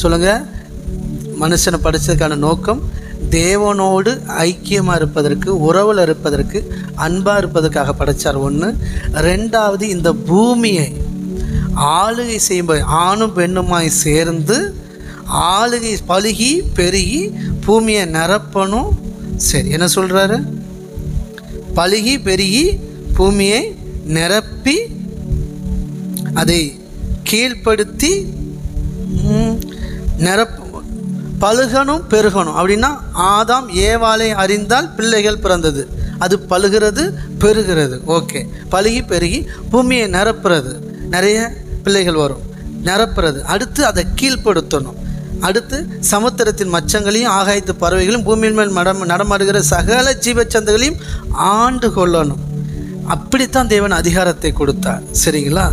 சொல்லுங்கள். மனுஷனை படைச்சதுக்கான நோக்கம் தேவனோடு ஐக்கியமாக இருப்பதற்கு, உறவில் இருப்பதற்கு, அன்பாக இருப்பதற்காக படைத்தார். ஒன்று. ரெண்டாவது, இந்த பூமியை ஆளுகை செய்யும்போது ஆணும் பெண்ணுமாய் சேர்ந்து ஆளுகை பழுகி பெருகி பூமியை நிரப்பணும். சரி, என்ன சொல்கிறாரு? பழுகி பெருகி பூமியை நிரப்பி அதை கீழ்ப்படுத்தி பழுகணும் பெருகணும். அப்படின்னா ஆதாம் ஏவாளை அறிந்தால் பிள்ளைகள் பிறந்தது. அது பழுகிறது பெருகிறது. ஓகே, பழுகி பெருகி பூமியை நிரப்புறது, நிறைய பிள்ளைகள் வரும், நிரப்புறது. அடுத்து அதை கீழ்ப்படுத்தணும். அடுத்து சமுத்திரத்தின் மச்சங்களையும் ஆகாயத்து பறவைகளையும் பூமியின் மேல் நடமாடுகிற சகல ஜீவச்சந்தங்களையும் ஆண்டு கொள்ளணும். அப்படித்தான் தேவன் அதிகாரத்தை கொடுத்தார். சரிங்களா?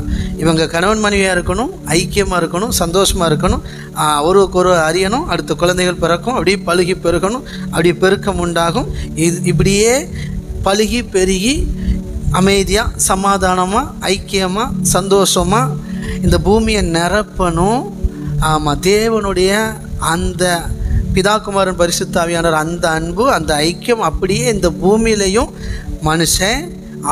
இவங்க கணவன் மனைவியாக இருக்கணும், ஐக்கியமாக இருக்கணும், சந்தோஷமாக இருக்கணும், ஒருவருக்கு ஒரு அறியணும், அடுத்த குழந்தைகள் பிறக்கும், அப்படியே பழுகி பெருகணும், அப்படியே பெருக்கம் உண்டாகும். இப்படியே பழுகி பெருகி அமைதியாக சமாதானமாக ஐக்கியமாக சந்தோஷமாக இந்த பூமியை நிரப்பணும். ஆமாம், தேவனுடைய அந்த பிதாகுமாரன் பரிசுத்த ஆவியானவர் அந்த அன்பு, அந்த ஐக்கியம் அப்படியே இந்த பூமியிலையும் மனுஷன்,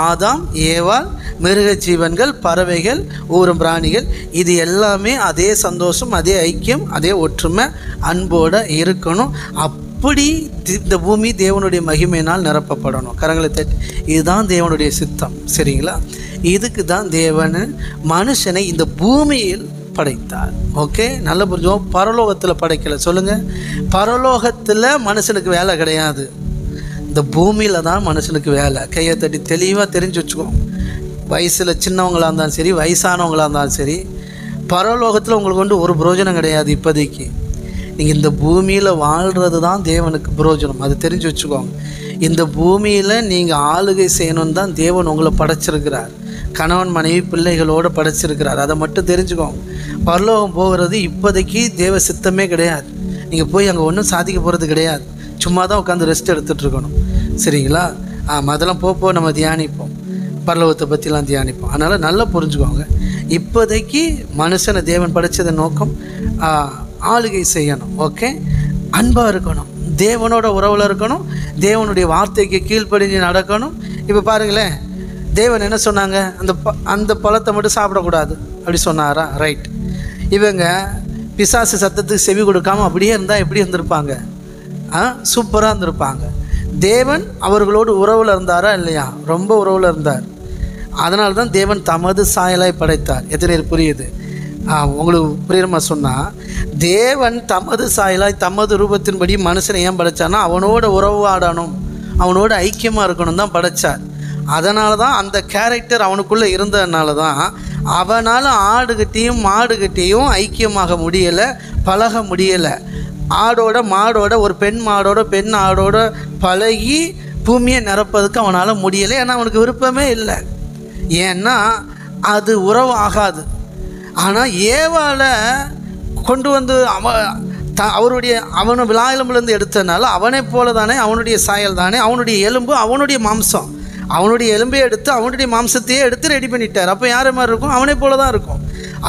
ஆதாம், ஏவாள், மிருக ஜீவன்கள், பறவைகள், ஊரும் பிராணிகள், இது எல்லாமே அதே சந்தோஷம், அதே ஐக்கியம், அதே ஒற்றுமை, அன்போடு இருக்கணும். அப்படி இந்த பூமி தேவனுடைய மகிமையினால் நிரப்பப்படணும். கரங்களை தட்டி, இதுதான் தேவனுடைய சித்தம். சரிங்களா? இதுக்கு தான் தேவன் மனுஷனை இந்த பூமியில் படைத்தார். ஓகே, நல்ல புரிஞ்சுவோம். பரலோகத்தில் படைக்கலை. சொல்லுங்கள். பரலோகத்தில் மனுஷனுக்கு வேலை கிடையாது, இந்த பூமியில் தான் மனுஷனுக்கு வேலை. கையை தட்டி தெளிவாக தெரிஞ்சு வச்சுக்கோங்க. வயசில் சின்னவங்களாக இருந்தாலும் சரி, வயசானவங்களாக இருந்தாலும் சரி, பரலோகத்தில் உங்களுக்கு வந்து ஒரு பிரயோஜனம் கிடையாது. இப்போதைக்கு நீங்கள் இந்த பூமியில் வாழ்கிறது தான் தேவனுக்கு பிரயோஜனம். அது தெரிஞ்சு வச்சுக்கோங்க. இந்த பூமியில் நீங்கள் ஆளுகை செய்யணுன்னு தான் தேவன் உங்களை படைச்சிருக்கிறார். கணவன் மனைவி பிள்ளைகளோடு படைச்சிருக்கிறார். அதை மட்டும் தெரிஞ்சுக்கோங்க. பரலோகம் போகிறது இப்போதைக்கு தேவ சித்தமே கிடையாது. நீங்கள் போய் அங்கே ஒன்றும் சாதிக்க போகிறது கிடையாது. சும்மா தான் உட்காந்து ரெஸ்ட் எடுத்துகிட்ருக்கணும். சரிங்களா? அதெல்லாம் போக நம்ம தியானிப்போம், பரலோகத்தை பற்றிலாம் தியானிப்போம். அதனால் நல்லா புரிஞ்சுக்கோங்க. இப்போதைக்கு மனுஷனை தேவன் படைச்சத நோக்கம் ஆளுகை செய்யணும். ஓகே, அன்பாக இருக்கணும், தேவனோட உறவில் இருக்கணும், தேவனுடைய வார்த்தைக்கு கீழ்ப்படிஞ்சு நடக்கணும். இப்போ பாருங்களேன், தேவன் என்ன சொன்னாங்க? அந்த பழத்தை மட்டும் சாப்பிடக்கூடாது அப்படி சொன்னாரா? ரைட். இவங்க பிசாசு சத்தத்துக்கு செவி கொடுக்காமல் அப்படியே இருந்தால் எப்படி இருந்திருப்பாங்க? சூப்பராக இருந்திருப்பாங்க. தேவன் அவர்களோடு உறவில் இருந்தாரா இல்லையா? ரொம்ப உறவில் இருந்தார். அதனால தான் தேவன் தமது சாயலாய் படைத்தார். எத்தனை பேர் புரியுது? உங்களுக்கு புரியுமா சொன்னால், தேவன் தமது சாயலாய் தமது ரூபத்தின்படி மனுஷனை ஏன் படைச்சான்னா அவனோட உறவாடணும், அவனோட ஐக்கியமாக இருக்கணும் தான் படைச்சார். அதனால தான் அந்த கேரக்டர் அவனுக்குள்ளே இருந்ததுனால தான் அவனால் ஆடுகிட்டையும் மாடுகிட்டையும் ஐக்கியமாக முடியலை, பழக முடியலை. ஆடோட மாடோட, ஒரு பெண் மாடோட பெண் ஆடோட பழகி பூமியை நிரப்பதுக்கு அவனால் முடியலை. ஏன்னா அவனுக்கு விருப்பமே இல்லை. ஏன்னா அது உறவு ஆகாது. ஆனால் ஏவாளை கொண்டு வந்து அவனை விழாயலம்புலேருந்து எடுத்ததுனால அவனை போல தானே, அவனுடைய சாயல் தானே, அவனுடைய எலும்பு, அவனுடைய மாம்சம், அவனுடைய எலும்பை எடுத்து அவனுடைய மாம்சத்தையே எடுத்து ரெடி பண்ணிட்டார். அப்போ யார் மாதிரி இருக்கும்? அவனே போல தான் இருக்கும்.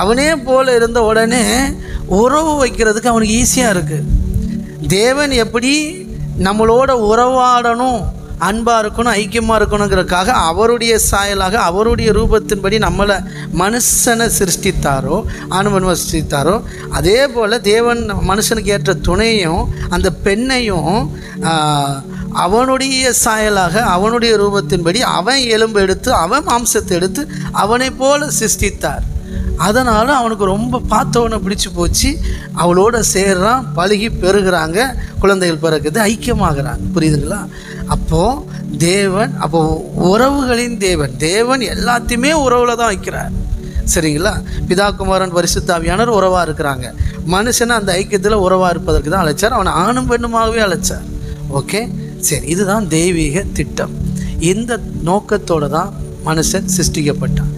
அவனே போல இருந்த உடனே உறவு வைக்கிறதுக்கு அவனுக்கு ஈஸியாக இருக்குது. தேவன் எப்படி நம்மளோட உறவாடணும், அன்பாக இருக்கணும், ஐக்கியமாக இருக்கணுங்கிறதுக்காக அவருடைய சாயலாக அவருடைய ரூபத்தின்படி நம்மளை மனுஷனை சிருஷ்டித்தாரோ, ஆணுமனுவை சிருஷ்டித்தாரோ, அதே போல் தேவன் மனுஷனுக்கு ஏற்ற துணையும் அந்த பெண்ணையும் அவனுடைய சாயலாக அவனுடைய ரூபத்தின்படி அவன் எலும்பு எடுத்து அவன் மாம்சத்தை எடுத்து அவனை போல சிருஷ்டித்தார். அதனால் அவனுக்கு ரொம்ப பார்த்தவனை பிடிச்சி போச்சு. அவளோட சேர்றான், பழகி பெருகிறாங்க, குழந்தைகள் பிறகுது, ஐக்கியமாகறாங்க. புரியுதுங்களா? அப்போது தேவன், உறவுகளின் தேவன் எல்லாத்தையுமே உறவில் தான் வைக்கிறார். சரிங்களா? பிதாகுமாரன் பரிசுத்த ஆவியானவர் உறவாக இருக்கிறாங்க. மனுஷனை அந்த ஐக்கியத்தில் உறவாக இருப்பதற்கு தான் அழைச்சார். அவனை ஆணும் பெண்ணுமாகவே அழைச்சார். ஓகே, சரி. இதுதான் தெய்வீக திட்டம். இந்த நோக்கத்தோடு தான் மனுஷன் சிருஷ்டிக்கப்பட்டான்.